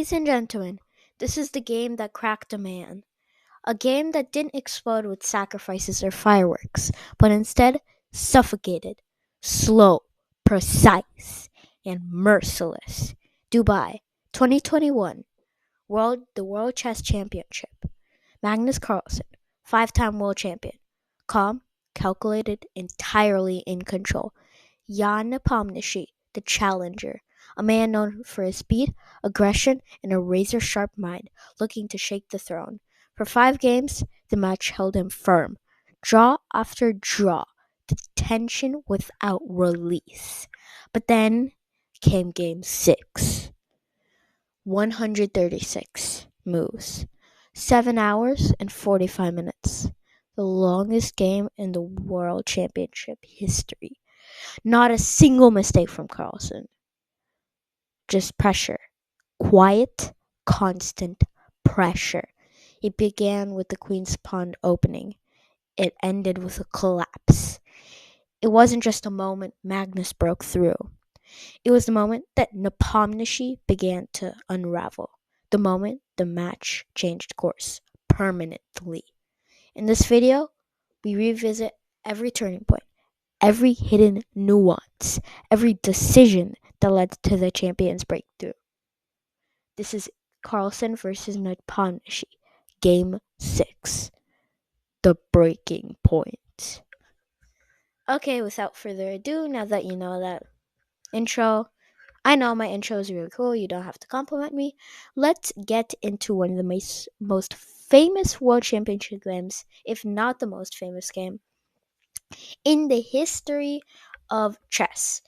Ladies and gentlemen, this is the game that cracked a man. A game that didn't explode with sacrifices or fireworks, but instead suffocated, slow, precise, and merciless. Dubai, 2021, the World Chess Championship. Magnus Carlsen, five-time world champion. Calm, calculated, entirely in control. Jan Nepomniachtchi, the challenger, a man known for his speed, aggression, and a razor-sharp mind, looking to shake the throne. For 5 games, the match held him firm, draw after draw, the tension without release. But then came Game 6. 136 moves. 7 hours and 45 minutes. The longest game in the World Championship history. Not a single mistake from Carlsen. Just pressure. Quiet, constant pressure. It began with the Queen's Pawn opening. It ended with a collapse. It wasn't just a moment Magnus broke through. It was the moment that Nepomniachtchi began to unravel. The moment the match changed course permanently. In this video, we revisit every turning point, every hidden nuance, every decision that led to the champion's breakthrough. This is Carlsen versus Nepomniachtchi, Game 6, the breaking point. Okay, without further ado, now that you know that intro, I know my intro is really cool, you don't have to compliment me. Let's get into one of the most famous World Championship games, if not the most famous game, in the history of chess.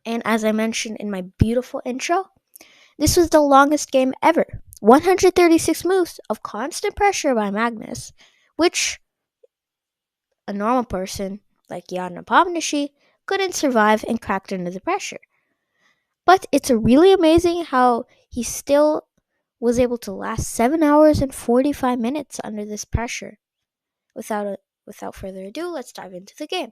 And as I mentioned in my beautiful intro, this was the longest game ever. 136 moves of constant pressure by Magnus, which a normal person like Jan Nepomniachtchi couldn't survive and cracked under the pressure. But it's really amazing how he still was able to last 7 hours and 45 minutes under this pressure. Without further ado, let's dive into the game.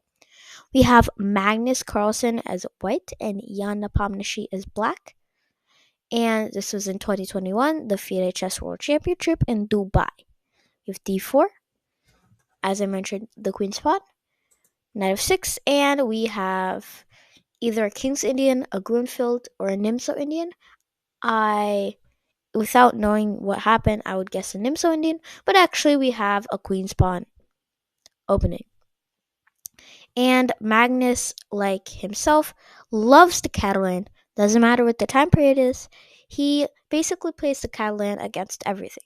We have Magnus Carlsen as white and Jan Nepomniachtchi as black. And this was in 2021, the FIDE Chess World Championship in Dubai. We have d4, as I mentioned, the Queen's Pawn, Knight of 6, and we have either a King's Indian, a Grunfeld, or a Nimzo Indian. Without knowing what happened, I would guess a Nimzo Indian, but actually we have a Queen's Pawn opening. And Magnus, like himself, loves the Catalan. Doesn't matter what the time period is. He basically plays the Catalan against everything.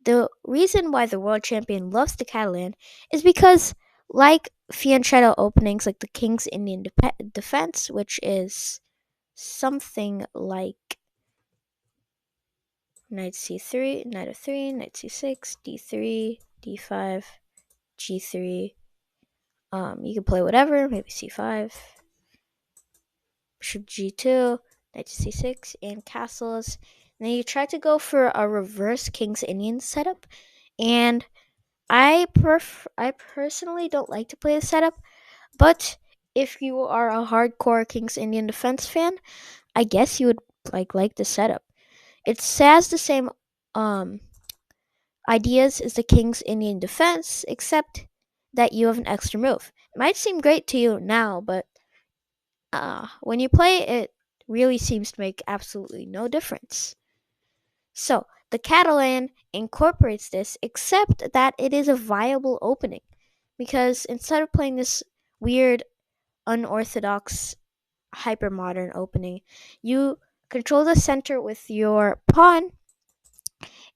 The reason why the world champion loves the Catalan is because, like fianchetto openings, like the King's Indian defense, which is something like Knight c3, Knight of 3, Knight c6, d3, d5, g3. You can play whatever, maybe c5, bishop g2, Knight to c6, and castles. And then you try to go for a reverse King's Indian setup, and I personally don't like to play the setup, but if you are a hardcore King's Indian defense fan, I guess you would like the setup. It has the same ideas as the King's Indian defense, except that you have an extra move. It might seem great to you now, but when you play it, really seems to make absolutely no difference. So, the Catalan incorporates this, except that it is a viable opening. Because instead of playing this weird, unorthodox, hypermodern opening, you control the center with your pawn,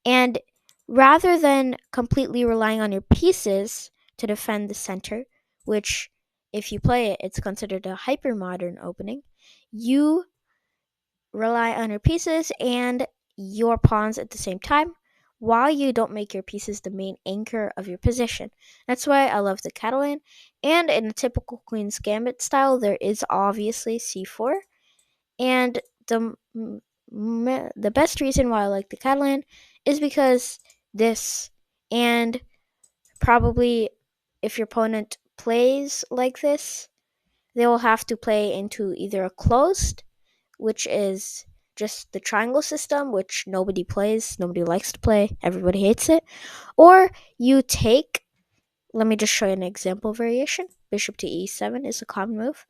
and rather than completely relying on your pieces to defend the center, which if you play it, it's considered a hypermodern opening, you rely on your pieces and your pawns at the same time, while you don't make your pieces the main anchor of your position. That's why I love the Catalan. And in a typical Queen's Gambit style, there is obviously c4. And the best reason why I like the Catalan is because this, and probably if your opponent plays like this, they will have to play into either a closed, which is just the triangle system, which nobody plays, nobody likes to play, everybody hates it. Or you take, let me just show you an example variation. Bishop to e7 is a common move.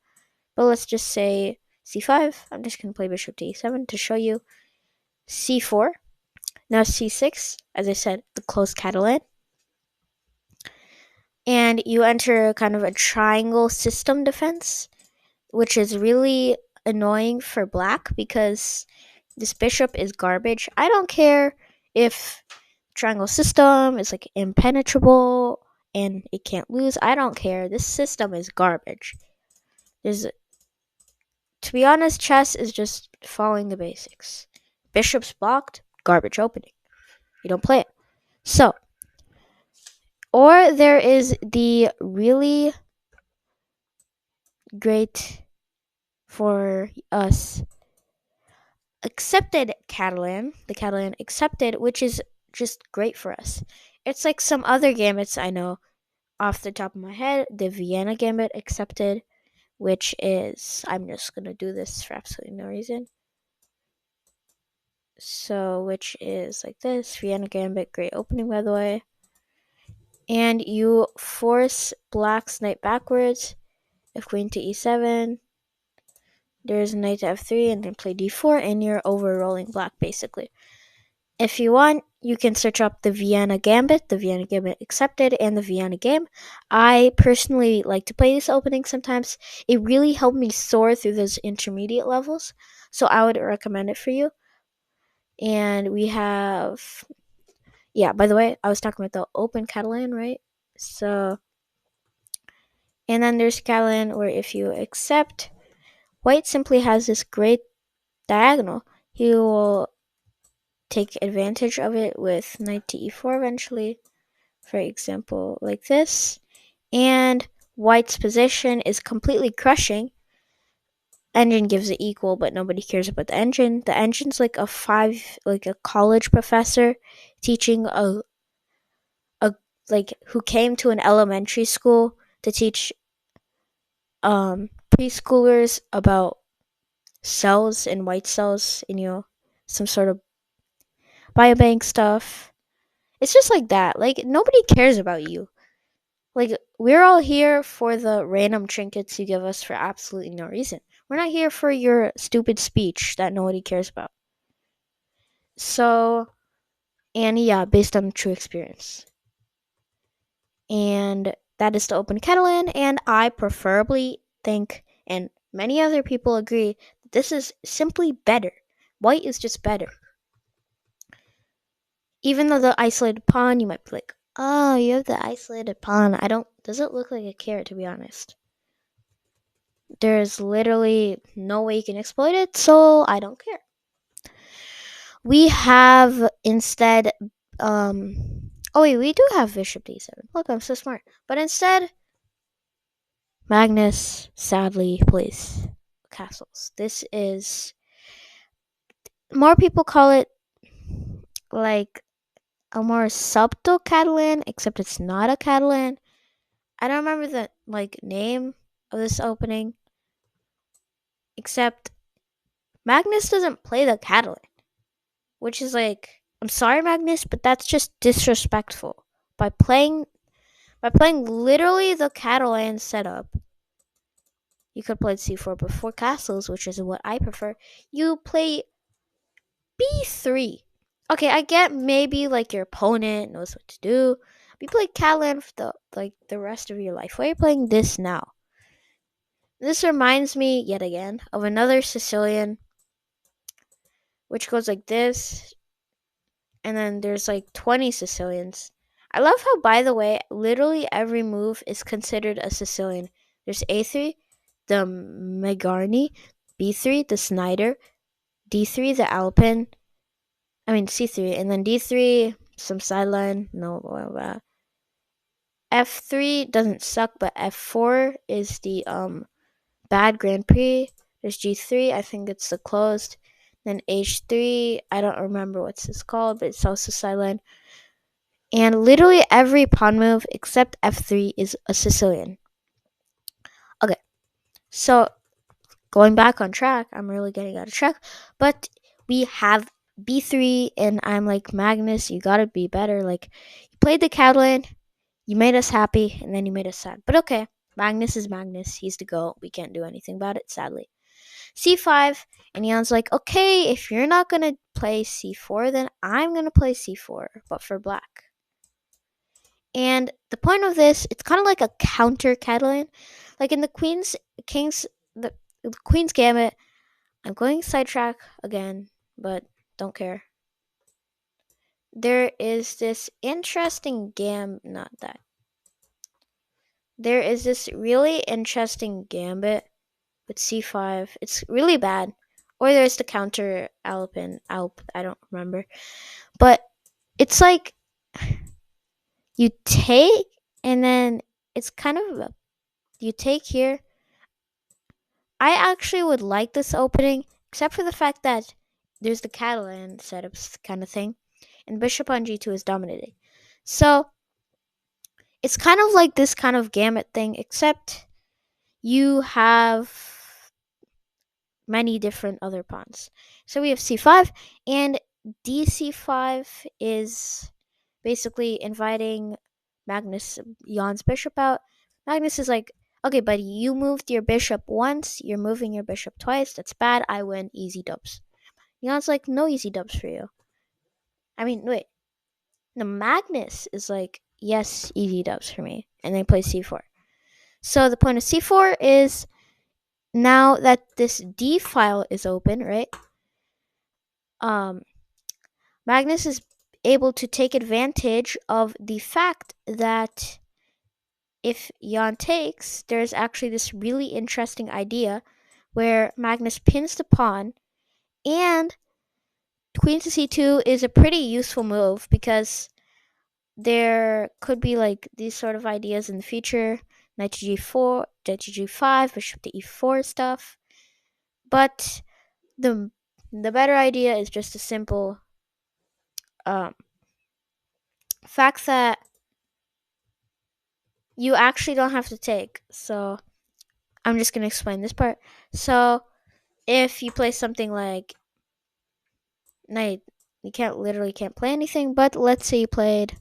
But let's just say c5. I'm just going to play bishop to e7 to show you. C4. Now c6, as I said, the closed Catalan. And you enter kind of a triangle system defense, which is really annoying for black because this bishop is garbage. I don't care if triangle system is like impenetrable and it can't lose. I don't care. This system is garbage. To be honest, chess is just following the basics. Bishop's blocked, garbage opening. You don't play it. So, or there is the really great for us accepted Catalan, the Catalan accepted, which is just great for us. It's like some other gambits I know off the top of my head. The Vienna gambit accepted, which is, I'm just going to do this for absolutely no reason. So, which is like this. Vienna gambit, great opening by the way. And you force black's knight backwards. If queen to e7, there's knight to f3 and then play d4 and you're overrolling black basically. If you want, you can search up the Vienna Gambit accepted, and the Vienna game. I personally like to play this opening sometimes. It really helped me soar through those intermediate levels, so I would recommend it for you. And we have, yeah, by the way, I was talking about the open Catalan, right? So, and then there's Catalan where if you accept, white simply has this great diagonal. He will take advantage of it with knight to e4 eventually, for example, like this. And white's position is completely crushing. Engine gives it equal, but nobody cares about the engine. The engine's like a college professor teaching a who came to an elementary school to teach preschoolers about cells and white cells and some sort of biobank stuff. It's just like that. Like, nobody cares about you. Like, we're all here for the random trinkets you give us for absolutely no reason. We're not here for your stupid speech that nobody cares about. So, and yeah, based on true experience. And that is the open Catalan, and I preferably think, and many other people agree, that this is simply better. White is just better. Even though the isolated pawn, you might be like, oh, you have the isolated pawn. Does it look like a carrot, to be honest? There's literally no way you can exploit it, so I don't care. We have instead, we do have bishop d7. Look, I'm so smart. But instead, Magnus sadly plays castles. This is, more people call it like a more subtle Catalan, except it's not a Catalan. I don't remember the name of this opening, except Magnus doesn't play the Catalan, which is like, I'm sorry, Magnus, but that's just disrespectful. By playing literally the Catalan setup, you could play c4 before castles, which is what I prefer. You play b3. Okay, I get maybe your opponent knows what to do. But you play Catalan for the rest of your life. Why are you playing this now? This reminds me yet again of another Sicilian, which goes like this, and then there's 20 Sicilians. I love how, by the way, literally every move is considered a Sicilian. There's a3, the Megarni, b3, the Snyder, d3, the Alpin, c3, and then d3, some sideline, no, blah, blah. F3 doesn't suck, but F4 is the bad Grand Prix. There's G3, I think it's the closed. Then H3, I don't remember what's this called, but it's also sideline. And literally every pawn move except F3 is a Sicilian. Okay, so going back on track, I'm really getting out of track, but we have b3, and I'm like, Magnus, you gotta be better. Like, you played the Catalan, you made us happy, and then you made us sad. But okay, Magnus is Magnus. He's the GOAT. We can't do anything about it, sadly. c5, and Jan's like, okay, if you're not gonna play c4, then I'm gonna play c4, but for black. And the point of this, it's kind of like a counter Catalan. Like in the the Queen's Gambit, I'm going sidetrack again, but don't care. There is this interesting not that. There is this really interesting gambit with c5. It's really bad. Or there's the counter Alp, I don't remember. But it's like you take, and then it's kind of you take here. I actually would like this opening, except for the fact that there's the Catalan setups kind of thing, and bishop on g2 is dominating. So it's kind of like this kind of gambit thing, except you have many different other pawns. So we have c5, and dc5 is basically inviting Magnus, Jan's bishop out. Magnus is like, okay, buddy, you moved your bishop once, you're moving your bishop twice, that's bad, I win, easy dubs. Jan's like, no easy dubs for you. I mean, wait. No, Magnus is like, yes, easy dubs for me. And then plays c4. So the point of c4 is, now that this d file is open, right? Magnus is able to take advantage of the fact that if Jan takes, there's actually this really interesting idea where Magnus pins the pawn, and queen to c2 is a pretty useful move because there could be like these sort of ideas in the future, knight to g4, knight to g5, bishop to e4 stuff. But the better idea is just a simple fact that you actually don't have to take. So I'm just going to explain this part. So if you play something like knight, you can't play anything, but let's say you played,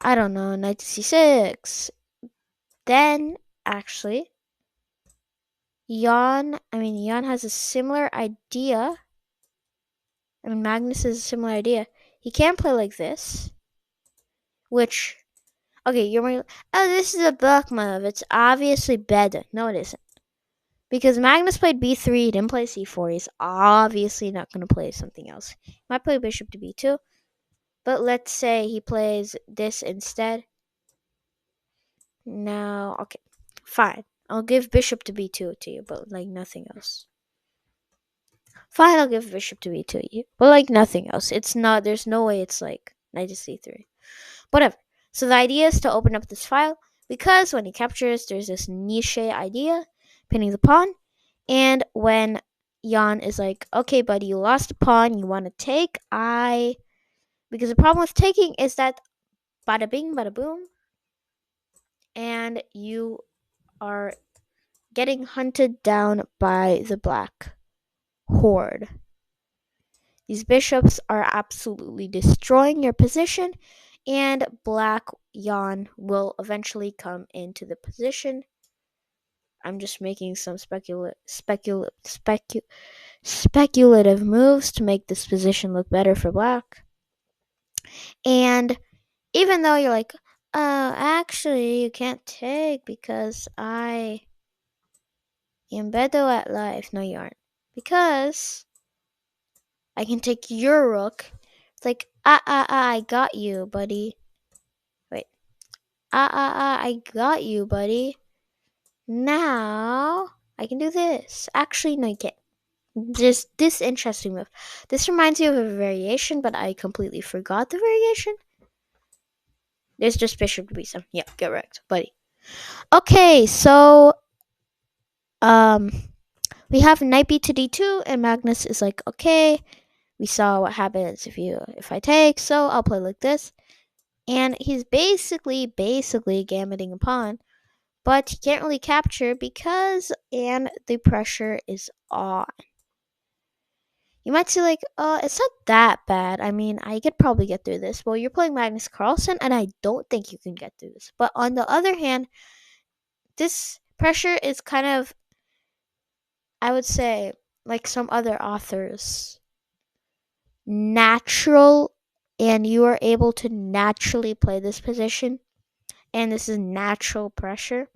I don't know, knight to c6. Then actually Jan has a similar idea. Magnus has a similar idea. He can play like this, which, okay, you're like, oh, this is a block move. It's obviously better. No, it isn't. Because Magnus played b3, he didn't play c4. He's obviously not going to play something else. He might play bishop to b2. But let's say he plays this instead. Now, okay, fine. I'll give bishop to b2 to you, but like nothing else. Fine, I'll give bishop to b2 to you, but like nothing else. It's not, there's no way it's like knight to c3. Whatever. So the idea is to open up this file, because when he captures, there's this niche idea, pinning the pawn. And when Jan is like, okay, buddy, you lost a pawn, you want to take, because the problem with taking is that bada bing, bada boom, and you are getting hunted down by the black horde. These bishops are absolutely destroying your position, and black Jan will eventually come into the position. I'm just making some speculative moves to make this position look better for black. And even though you're like, oh, actually, you can't take because I am better at life. No, you aren't. Because I can take your rook. It's like, I got you, buddy. Wait. I got you, buddy. Now, I can do this. Actually, no, you can't. Just this interesting move. This reminds me of a variation, but I completely forgot the variation. There's just bishop to b7. Yeah, correct, buddy. Okay, so we have knight b to d2, and Magnus is like, okay, we saw what happens if I take, so I'll play like this. And he's basically gambiting a pawn, but he can't really capture because the pressure is on. You might say like, it's not that bad. I mean, I could probably get through this. Well, you're playing Magnus Carlsen, and I don't think you can get through this. But on the other hand, this pressure is kind of, I would say, like some other authors, natural, and you are able to naturally play this position. And this is natural pressure,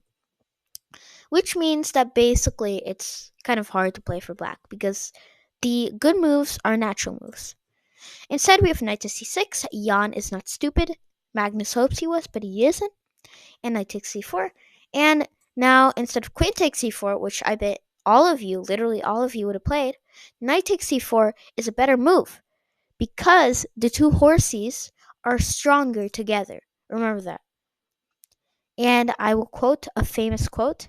which means that basically it's kind of hard to play for black because the good moves are natural moves. Instead, we have knight to c6. Jan is not stupid. Magnus hopes he was, but he isn't. And knight takes c4. And now, instead of queen takes c4, which I bet all of you, literally all of you, would have played, knight takes c4 is a better move because the two horses are stronger together. Remember that. And I will quote a famous quote.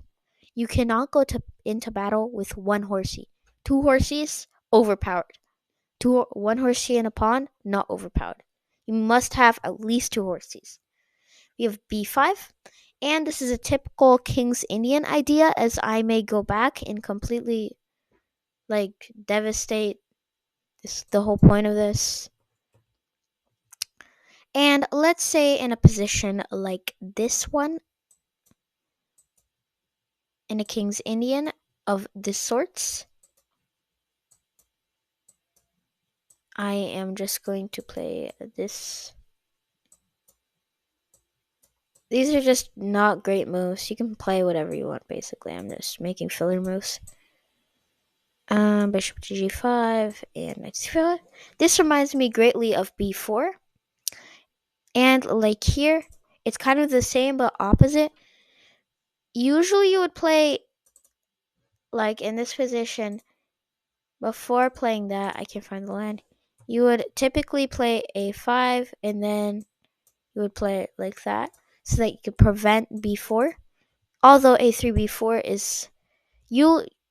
You cannot go into battle with one horsey. Two horses, overpowered. One horsey and a pawn, not overpowered. You must have at least two horses. We have b5, and this is a typical King's Indian idea, as I may go back and completely devastate the whole point of this. And let's say in a position like this one, in a King's Indian of this sorts, I am just going to play this. These are just not great moves. You can play whatever you want, basically. I'm just making filler moves. Bishop to g5 and knight to c5. This reminds me greatly of b4. And like here, it's kind of the same but opposite. Usually you would play like in this position. Before playing that, I can't find the line. You would typically play a5 and then you would play it like that so that you could prevent b4. Although a3 b4 is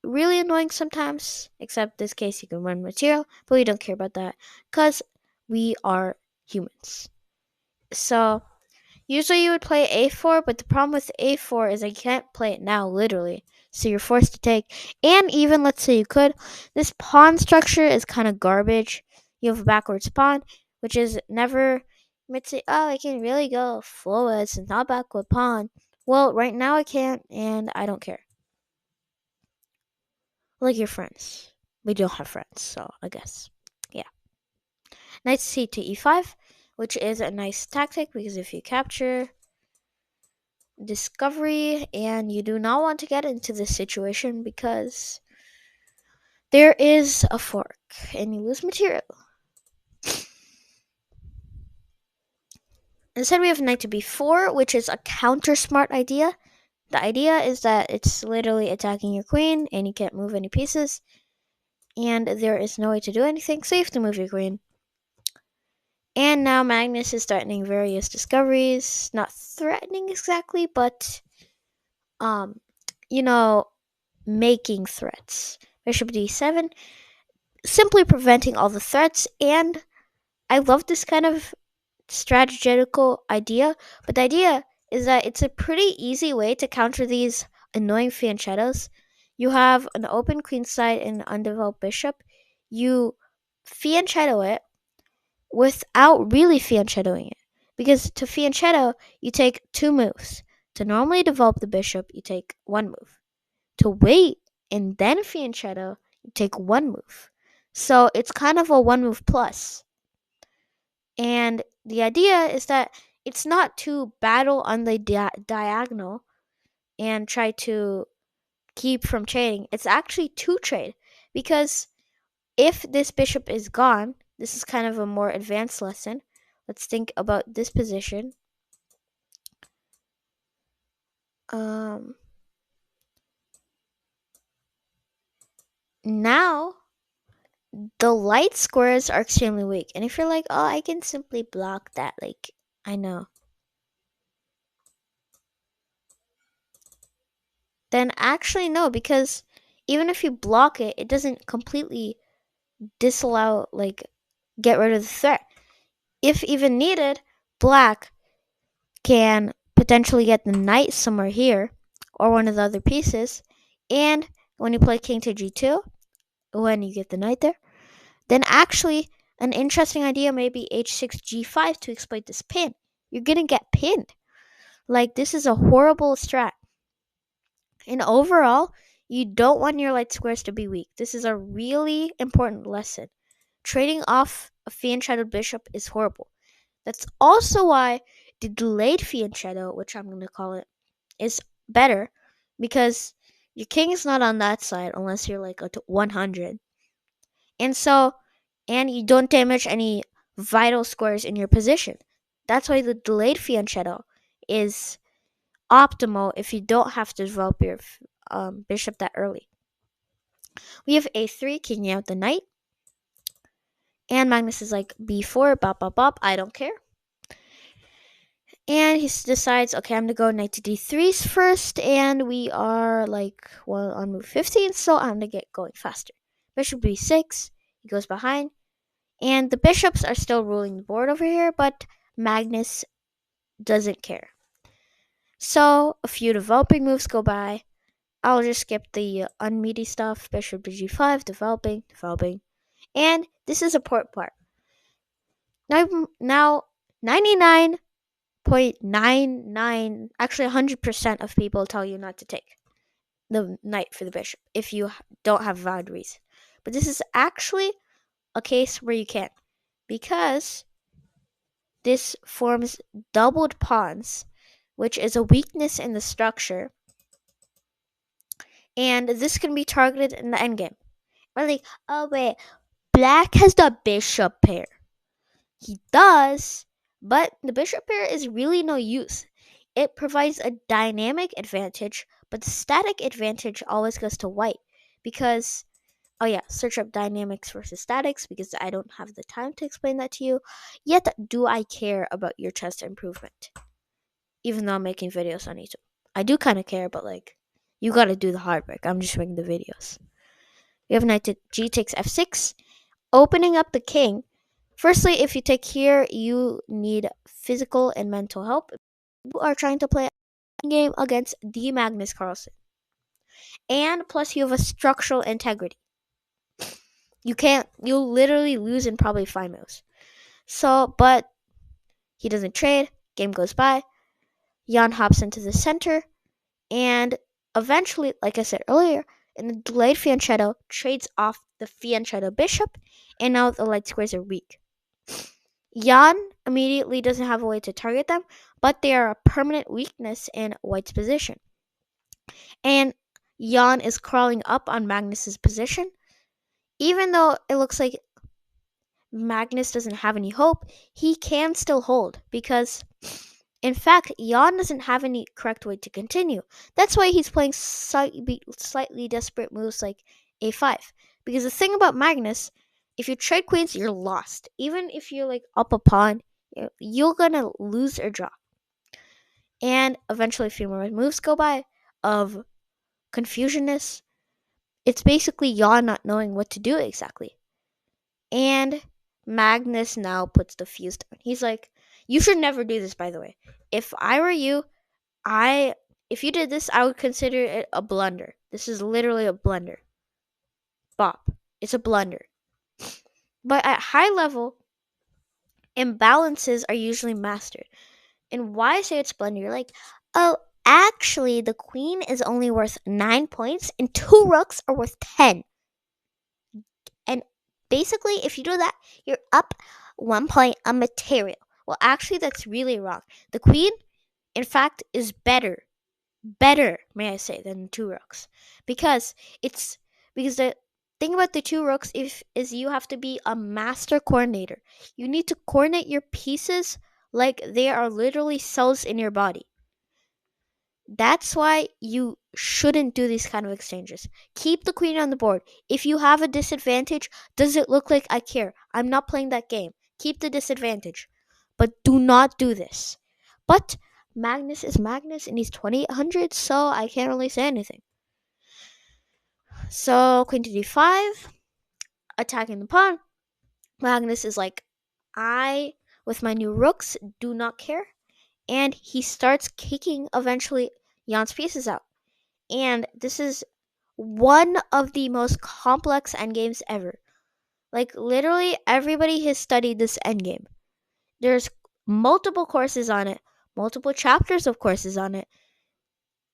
really annoying sometimes, except this case you can run material, but we don't care about that because we are humans. So usually you would play a4, but the problem with a4 is I can't play it now, literally. So you're forced to take, and even let's say you could, this pawn structure is kind of garbage. You have a backwards pawn, which is never, you might say, oh, I can really go forwards and not backward pawn. Well, right now I can't, and I don't care. Like your friends. We don't have friends, so I guess. Yeah. Knight c to e5, which is a nice tactic because if you capture discovery, and you do not want to get into this situation because there is a fork and you lose material. Instead, we have knight to b4, which is a counter smart idea. The idea is that it's literally attacking your queen and you can't move any pieces, and there is no way to do anything, so you have to move your queen. And now Magnus is threatening various discoveries. Not threatening exactly, but making threats. Bishop d7, simply preventing all the threats. And I love this kind of strategical idea, but the idea is that it's a pretty easy way to counter these annoying fianchettos. You have an open queen side and an undeveloped bishop. You fianchetto it without really fianchettoing it. Because to fianchetto, you take two moves. To normally develop the bishop, you take one move. To wait and then fianchetto, you take one move. So it's kind of a one move plus. And the idea is that it's not to battle on the diagonal and try to keep from trading. It's actually to trade. Because if this bishop is gone, this is kind of a more advanced lesson. Let's think about this position. Now, the light squares are extremely weak. And if you're like, oh, I can simply block that, I know. Then actually, no, because even if you block it, it doesn't completely disallow, get rid of the threat. If even needed, black can potentially get the knight somewhere here or one of the other pieces. And when you play king to g2, when you get the knight there, Then actually, an interesting idea may be h6 g5 to exploit this pin. You're gonna get pinned. Like, this is a horrible strat. And overall, you don't want your light squares to be weak. This is a really important lesson. Trading off a fiend shadowed bishop is horrible. That's also why the delayed fiend shadow, which I'm going to call it, is better, because your king is not on that side unless you're like a 100. And you don't damage any vital squares in your position. That's why the delayed fiend shadow is optimal if you don't have to develop your bishop that early. We have a3, kicking out the knight. And Magnus is like, b4, bop, bop, bop, I don't care. And he decides, okay, I'm going to go knight to d3 first. And we are like, well, on move 15, so I'm going to get going faster. Bishop b6, he goes behind. And the bishops are still ruling the board over here, but Magnus doesn't care. So a few developing moves go by. I'll just skip the unmeaty stuff. Bishop to g5, developing. And this is a important part. Now 99.99, actually 100% of people tell you not to take the knight for the bishop if you don't have a valid reason. But this is actually a case where you can, because this forms doubled pawns, which is a weakness in the structure. And this can be targeted in the endgame. Or like, oh wait, black has the bishop pair. He does, but the bishop pair is really no use. It provides a dynamic advantage, but the static advantage always goes to white. Because, oh yeah, search up dynamics versus statics, because I don't have the time to explain that to you. Yet do I care about your chess improvement, even though I'm making videos on YouTube. I do kind of care, but like, you gotta do the hard work. I'm just making the videos. We have knight to g takes f6, opening up the king. Firstly, if you take here, you need physical and mental help. You are trying to play a game against the Magnus Carlsen. And plus, you have a structural integrity. You'll literally lose in probably 5 moves. So, but he doesn't trade. Game goes by. Jan hops into the center. And eventually, like I said earlier, in the delayed fiend shadow, trades off the fiend shadow bishop. And now the light squares are weak. Jan immediately doesn't have a way to target them, but they are a permanent weakness in white's position. And Jan is crawling up on Magnus's position. Even though it looks like Magnus doesn't have any hope, he can still hold, because in fact, Jan doesn't have any correct way to continue. That's why he's playing slightly desperate moves like a5. Because the thing about Magnus, if you trade queens, you're lost. Even if you're like up a pawn, you're gonna lose or draw. And eventually a few more moves go by of confusionness. It's basically Jan not knowing what to do exactly. And Magnus now puts the fuse down. He's like, you should never do this, by the way. If I were you, if you did this, I would consider it a blunder. This is literally a blunder. Bop. It's a blunder. But at high level, imbalances are usually mastered. And why I say it's blunder, you're like, oh, actually, the queen is only worth 9 points and 2 rooks are worth 10. And basically, if you do that, you're up 1 point on material. Well, actually, that's really wrong. The queen, in fact, is better, may I say, than 2 rooks. Because the thing about the 2 rooks is you have to be a master coordinator. You need to coordinate your pieces like they are literally cells in your body. That's why you shouldn't do these kind of exchanges. Keep the queen on the board. If you have a disadvantage, does it look like I care? I'm not playing that game. Keep the disadvantage. But do not do this. But Magnus is Magnus and he's 2800, so I can't really say anything. So queen to d5, attacking the pawn. Magnus is like, I, with my new rooks, do not care. And he starts kicking eventually Jan's pieces out. And this is one of the most complex endgames ever. Like, literally, everybody has studied this endgame. There's multiple courses on it, multiple chapters of courses on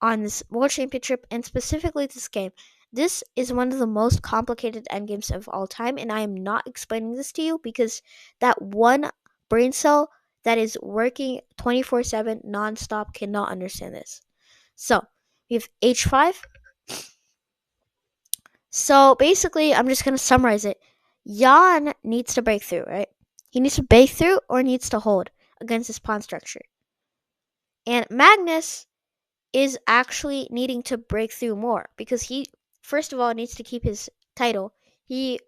this World Championship, and specifically this game. This is one of the most complicated endgames of all time, and I am not explaining this to you because that one brain cell that is working 24/7 nonstop cannot understand this. So, we have h5. So, basically, I'm just going to summarize it. Jan needs to break through, right? He needs to break through or needs to hold against his pawn structure. And Magnus is actually needing to break through more because he, first of all, needs to keep his title. He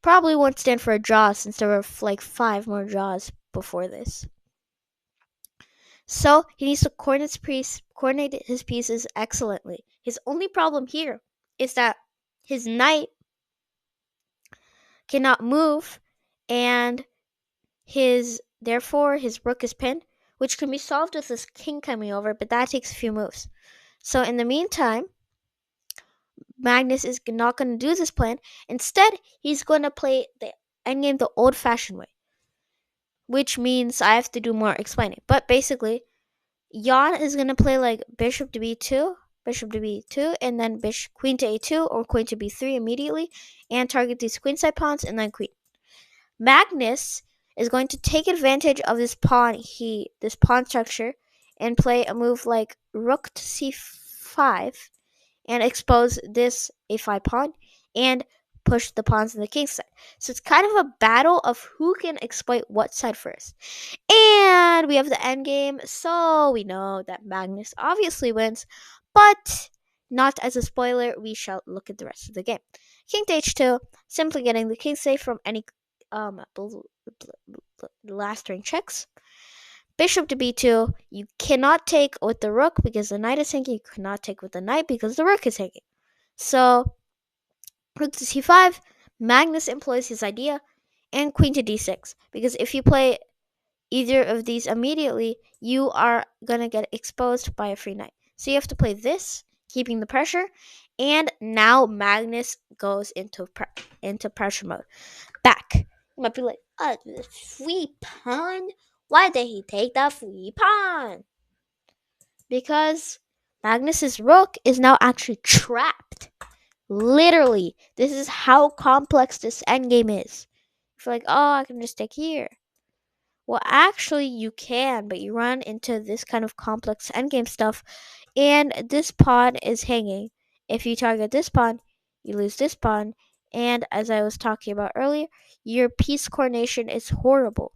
probably won't stand for a draw since there were like 5 more draws before this. So he needs to coordinate his pieces excellently. His only problem here is that his knight cannot move, and therefore his rook is pinned, which can be solved with his king coming over, but that takes a few moves. So in the meantime, Magnus is not going to do this plan. Instead, he's going to play the endgame the old-fashioned way, which means I have to do more explaining. But basically, Jan is going to play like bishop to b2, and then queen to a2 or queen to b3 immediately, and target these queenside pawns and then queen. Magnus is going to take advantage of this pawn structure and play a move like rook to c5 and expose this a5 pawn and push the pawns on the king side. So it's kind of a battle of who can exploit what side first. And we have the endgame, so we know that Magnus obviously wins, but not as a spoiler, we shall look at the rest of the game. King to h2, simply getting the king safe from any last ring checks. Bishop to b2, you cannot take with the rook because the knight is hanging. You cannot take with the knight because the rook is hanging. So, rook to c5, Magnus employs his idea, and queen to d6. Because if you play either of these immediately, you are going to get exposed by a free knight. So you have to play this, keeping the pressure, and now Magnus goes into pressure mode. Back. You might be like, the free pawn? Why did he take that free pawn? Because Magnus's rook is now actually trapped. Literally, this is how complex this endgame is. If you're like, oh, I can just take here. Well, actually, you can, but you run into this kind of complex endgame stuff, and this pawn is hanging. If you target this pawn, you lose this pawn, and as I was talking about earlier, your piece coordination is horrible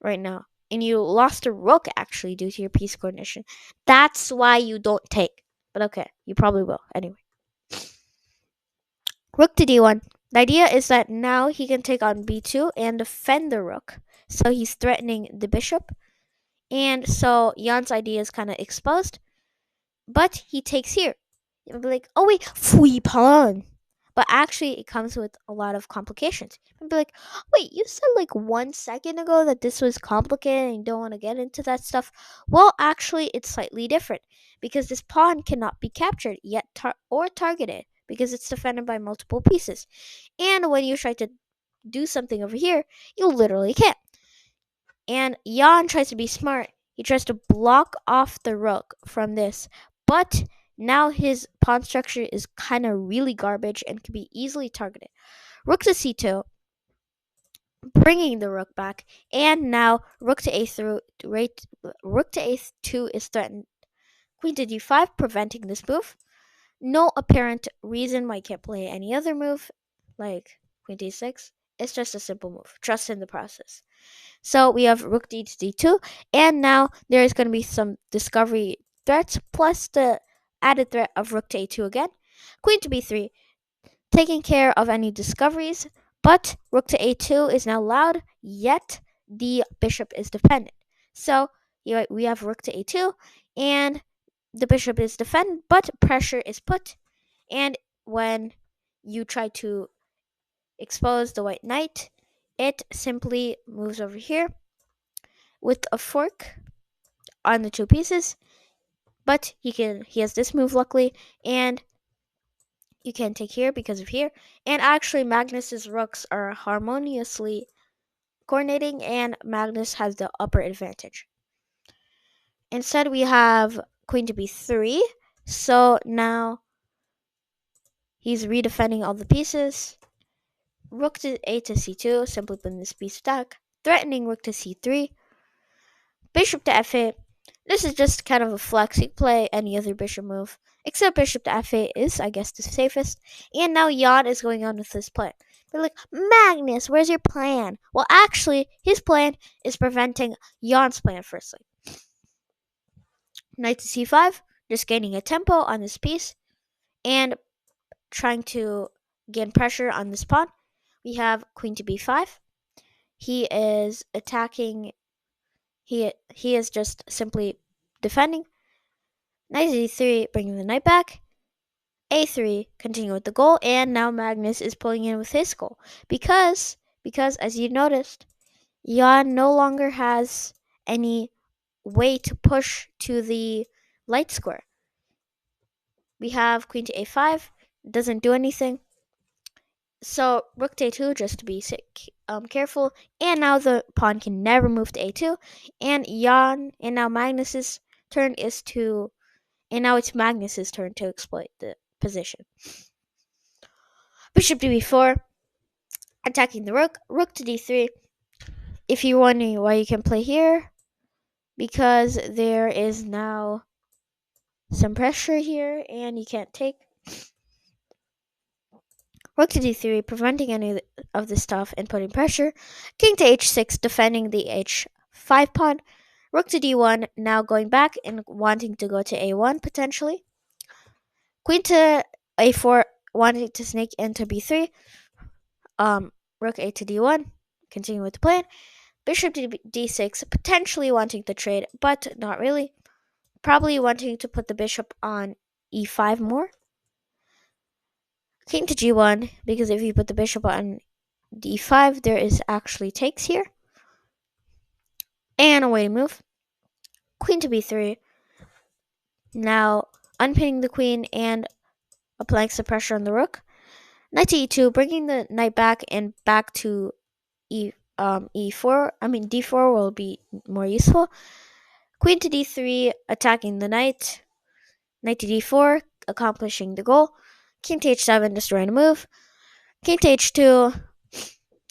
right now. And you lost a rook actually due to your piece coordination. That's why you don't take. But okay, you probably will. Anyway. Rook to d1. The idea is that now he can take on b2 and defend the rook. So he's threatening the bishop. And so Jan's idea is kind of exposed. But he takes here. You'll be like, oh wait, free pawn. But actually, it comes with a lot of complications. You'll be like, wait, you said like 1 second ago that this was complicated and you don't want to get into that stuff. Well, actually, it's slightly different because this pawn cannot be captured yet or targeted because it's defended by multiple pieces. And when you try to do something over here, you literally can't. And Jan tries to be smart. He tries to block off the rook from this, but now his pawn structure is kind of really garbage and can be easily targeted. Rook to c2, bringing the rook back, and now rook to a2 is threatened. Queen to d5, preventing this move. No apparent reason why you can't play any other move, like queen d6. It's just a simple move. Trust in the process. So we have rook d to d2, and now there is going to be some discovery threats, plus the added threat of rook to a2 again. Queen to b3, taking care of any discoveries, but rook to a2 is now allowed, yet the bishop is defended. So we have rook to a2, and the bishop is defended, but pressure is put, and when you try to expose the white knight, it simply moves over here with a fork on the 2 pieces, but he has this move luckily, and You can't take here because of here. And actually, Magnus's rooks are harmoniously coordinating, and Magnus has the upper advantage. Instead, we have queen to b3. So now he's redefending all the pieces. Rook to a to c2, simply putting this piece attack. Threatening rook to c3. Bishop to f8. This is just kind of a flexing play, any other bishop move. Except bishop to f8 is, I guess, the safest. And now Jan is going on with this plan. They're like, Magnus, where's your plan? Well, actually, his plan is preventing Jan's plan, firstly. Knight to c5, just gaining a tempo on this piece. And trying to gain pressure on this pawn. We have queen to b5. He is attacking. He is just simply defending. Knight to d3, bringing the knight back. a3, continue with the goal, and now Magnus is pulling in with his goal because as you noticed, Jan no longer has any way to push to the light square. We have queen to a5, doesn't do anything. So rook to a2, just to be careful, and now the pawn can never move to a2, and now Magnus's turn is to, and now it's Magnus's turn to exploit the position. Bishop to b4, attacking the rook. Rook to d3. If you're wondering why you can play here, because there is now some pressure here, and you can't take. Rook to d3, preventing any of this stuff and putting pressure. King to h6, defending the h5 pawn. Rook to d1, now going back and wanting to go to a1 potentially. Queen to a4, wanting to sneak into b3. Rook a to d1, continue with the plan. Bishop to d6, potentially wanting to trade, but not really. Probably wanting to put the bishop on e5 more. King to g1, because if you put the bishop on d5, there is actually takes here. And a waiting move. Queen to b3. Now unpinning the queen and applying some pressure on the rook. Knight to e2, bringing the knight back and back to e4. D4 will be more useful. Queen to d3, attacking the knight. Knight to d4, accomplishing the goal. King to h7, destroying a move. King to h2,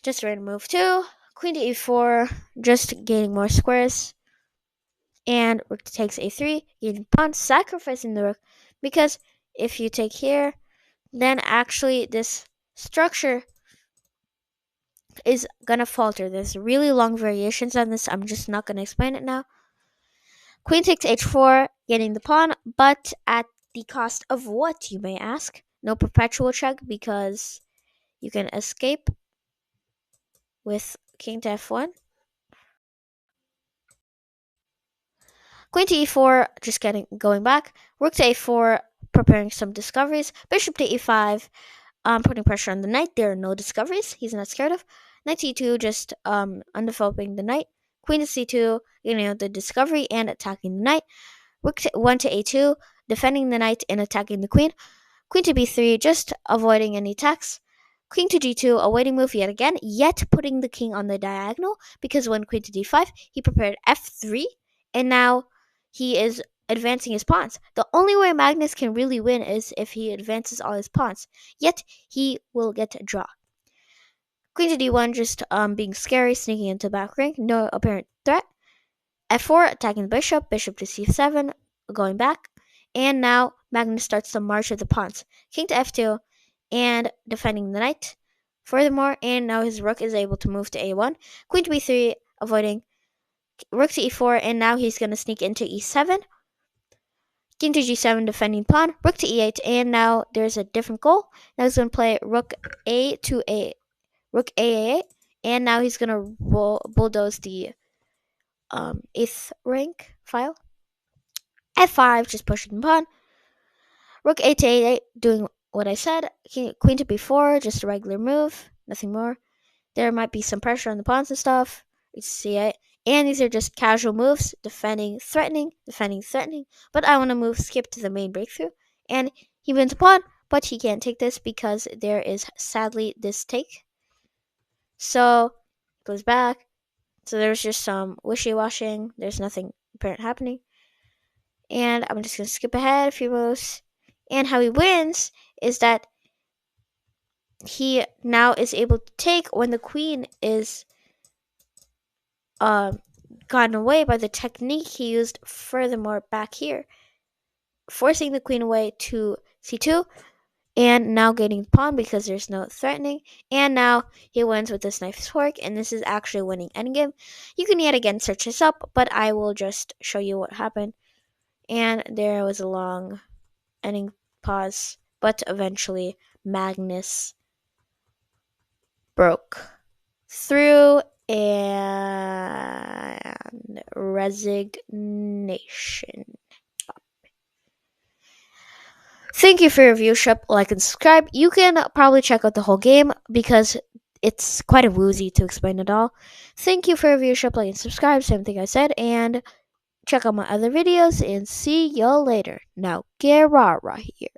just a random move too. Queen to e4, just gaining more squares. And rook takes a3, gaining pawn, sacrificing the rook. Because if you take here, then actually this structure is gonna falter. There's really long variations on this. I'm just not gonna explain it now. Queen takes h4, getting the pawn, but at the cost of what, you may ask? No perpetual check because you can escape with king to f1. Queen to e4, just going back. Rook to a4, preparing some discoveries. Bishop to e5, putting pressure on the knight. There are no discoveries. He's not scared of. Knight to e2, just undeveloping the knight. Queen to c2, getting out the discovery and attacking the knight. Rook to 1 to a2, defending the knight and attacking the queen. Queen to b3, just avoiding any attacks. Queen to g2, a waiting move yet again, yet putting the king on the diagonal, because when queen to d5, he prepared f3, and now he is advancing his pawns. The only way Magnus can really win is if he advances all his pawns, yet he will get a draw. Queen to d1, just being scary, sneaking into the back rank, no apparent threat. f4, attacking the bishop. Bishop to c7, going back. And now Magnus starts the march of the pawns. King to f2, and defending the knight. Furthermore, and now his rook is able to move to a1. Queen to b3, avoiding. Rook to e4, and now he's going to sneak into e7. King to g7, defending pawn. Rook to e8, and now there's a different goal. Now he's going to play rook a to a, rook a8, and now he's going to bulldoze the 8th rank file. f5, just pushing the pawn. Rook a to a8, doing what I said. Queen to b4, just a regular move, nothing more. There might be some pressure on the pawns and stuff. It's c8. And these are just casual moves, defending, threatening. But I want to skip to the main breakthrough. And he wins a pawn, but he can't take this because there is sadly this take. So he goes back. So there's just some wishy-washing. There's nothing apparent happening. And I'm just going to skip ahead a few moves. And how he wins is that he now is able to take when the queen is gotten away by the technique he used furthermore back here, forcing the queen away to c2, and now getting the pawn because there's no threatening. And now he wins with this knife's fork, and this is actually winning endgame. You can yet again search this up, but I will just show you what happened. And there was a long ending pause, but eventually Magnus broke through and resignation. Thank you for your viewership. Like and subscribe. You can probably check out the whole game because it's quite a woozy to explain it all. Thank you for your viewership. Like and subscribe. Same thing I said. And check out my other videos and see y'all later. Now, get rah here.